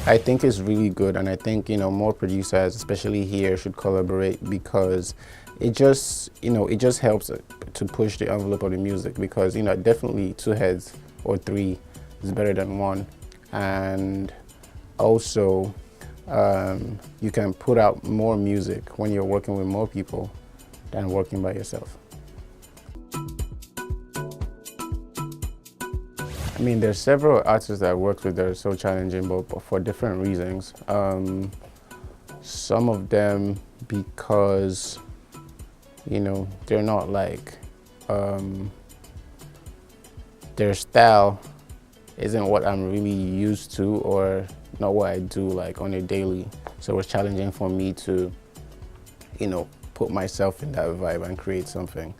I think it's really good, and I think, you know, more producers, especially here, should collaborate, because it just, you know, it just helps to push the envelope of the music, because, you know, definitely two heads or three is better than one. And also you can put out more music when you're working with more people than working by yourself. I mean, there's several artists that I worked with that are so challenging, but for different reasons. Some of them because, you know, they're not like, their style isn't what I'm really used to, or not what I do like on a daily. So it was challenging for me to, you know, put myself in that vibe and create something.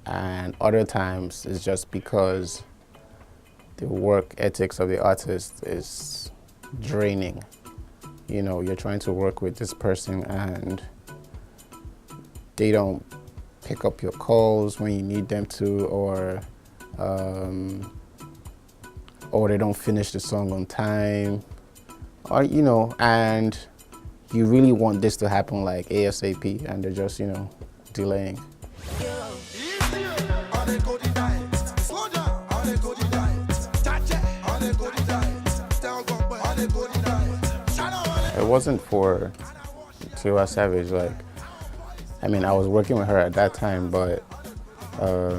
And other times it's just because the work ethics of the artist is draining. You know, you're trying to work with this person and they don't pick up your calls when you need them to, or they don't finish the song on time, or, you know, and you really want this to happen like ASAP, and they're just, you know, delaying. It wasn't for Tiwasavage, like, I mean, I was working with her at that time, but I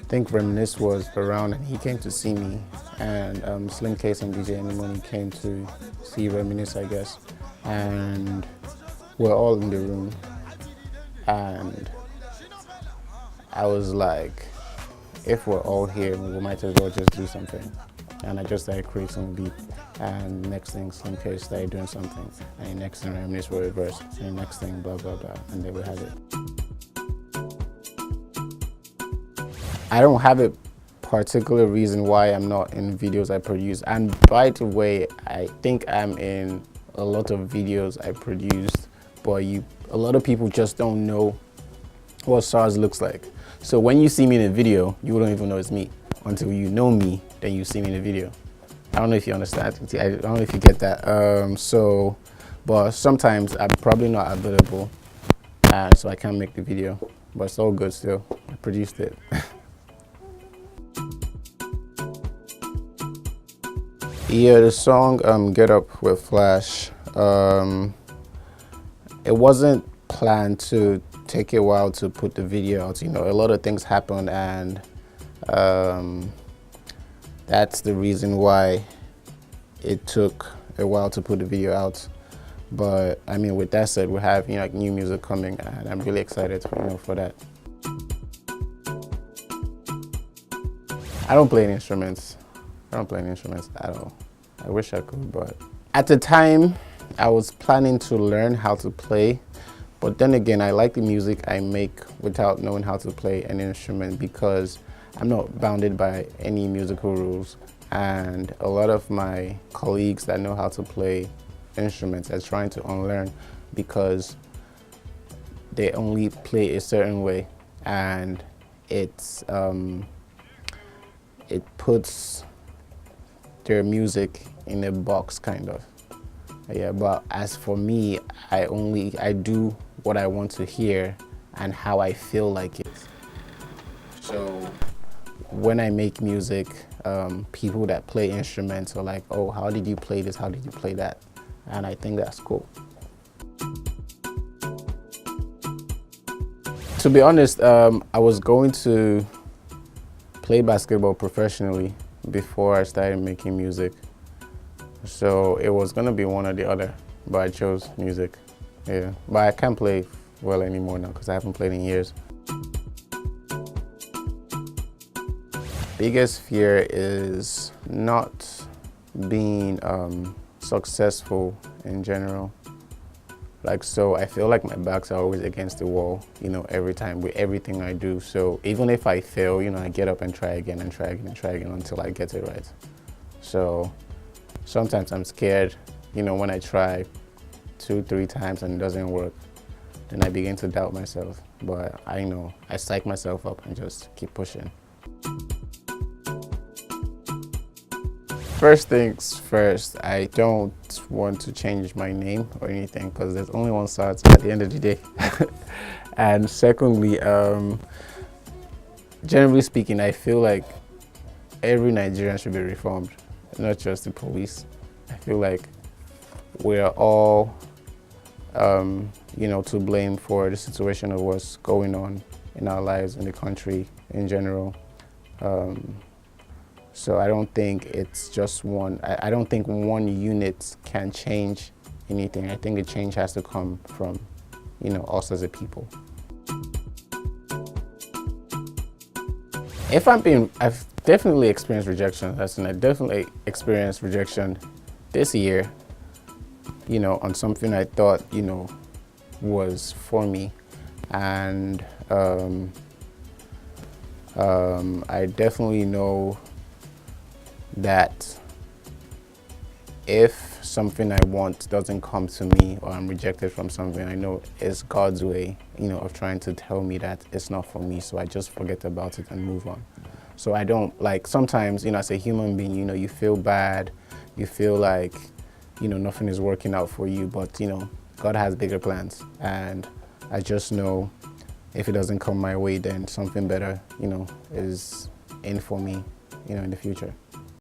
think Reminisce was around and he came to see me, and Slimcase and djenimoney came to see Reminisce, I guess, and we're all in the room, and I was like, if we're all here, we might as well just do something. And I just started creating a beat, and next thing Slimcase started doing something, and the next thing Reminisce were reversed, and the next thing blah blah blah, and there we had it. I don't have a particular reason why I'm not in videos I produce, and by the way, I think I'm in a lot of videos I produced, but a lot of people just don't know what Sarz looks like. So when you see me in a video, you don't even know it's me. Until you know me, then you see me in the video. I don't know if you understand. I don't know if you get that. But sometimes I'm probably not available, so I can't make the video. But it's all good still. I produced it. Yeah, the song Get Up with Flash. It wasn't planned to take a while to put the video out. You know, a lot of things happened, and that's the reason why it took a while to put the video out. But I mean, with that said, we have, you know, like, new music coming, and I'm really excited for, you know, for that. I don't play any instruments. I don't play any instruments at all. I wish I could, but at the time I was planning to learn how to play. But then again, I like the music I make without knowing how to play an instrument, because I'm not bounded by any musical rules. And a lot of my colleagues that know how to play instruments are trying to unlearn, because they only play a certain way, and it puts their music in a box, kind of. Yeah, but as for me, I do what I want to hear and how I feel like it. So when I make music, people that play instruments are like, oh, how did you play this? How did you play that? And I think that's cool. To be honest, I was going to play basketball professionally before I started making music. So it was gonna be one or the other, but I chose music. Yeah, but I can't play well anymore now because I haven't played in years. Biggest fear is not being successful in general. Like, so I feel like my backs are always against the wall, you know, every time with everything I do. So even if I fail, you know, I get up and try again and try again and try again until I get it right. So sometimes I'm scared, you know, when I try 2-3 times and it doesn't work, then I begin to doubt myself. But I know, I psych myself up and just keep pushing. First things first, I don't want to change my name or anything because there's only one Sarz at the end of the day. And secondly, generally speaking, I feel like every Nigerian should be reformed, not just the police. I feel like we're all, to blame for the situation of what's going on in our lives, in the country in general. So I don't think it's just one. I don't think one unit can change anything. I think the change has to come from, us as a people. I've definitely experienced rejection. I definitely experienced rejection this year, on something I thought, was for me. And I definitely know that if something I want doesn't come to me or I'm rejected from something, I know it's God's way, of trying to tell me that it's not for me. So I just forget about it and move on. So I don't, sometimes, as a human being, you feel bad, you feel like, nothing is working out for you, but, God has bigger plans. And I just know if it doesn't come my way, then something better, is in for me, in the future.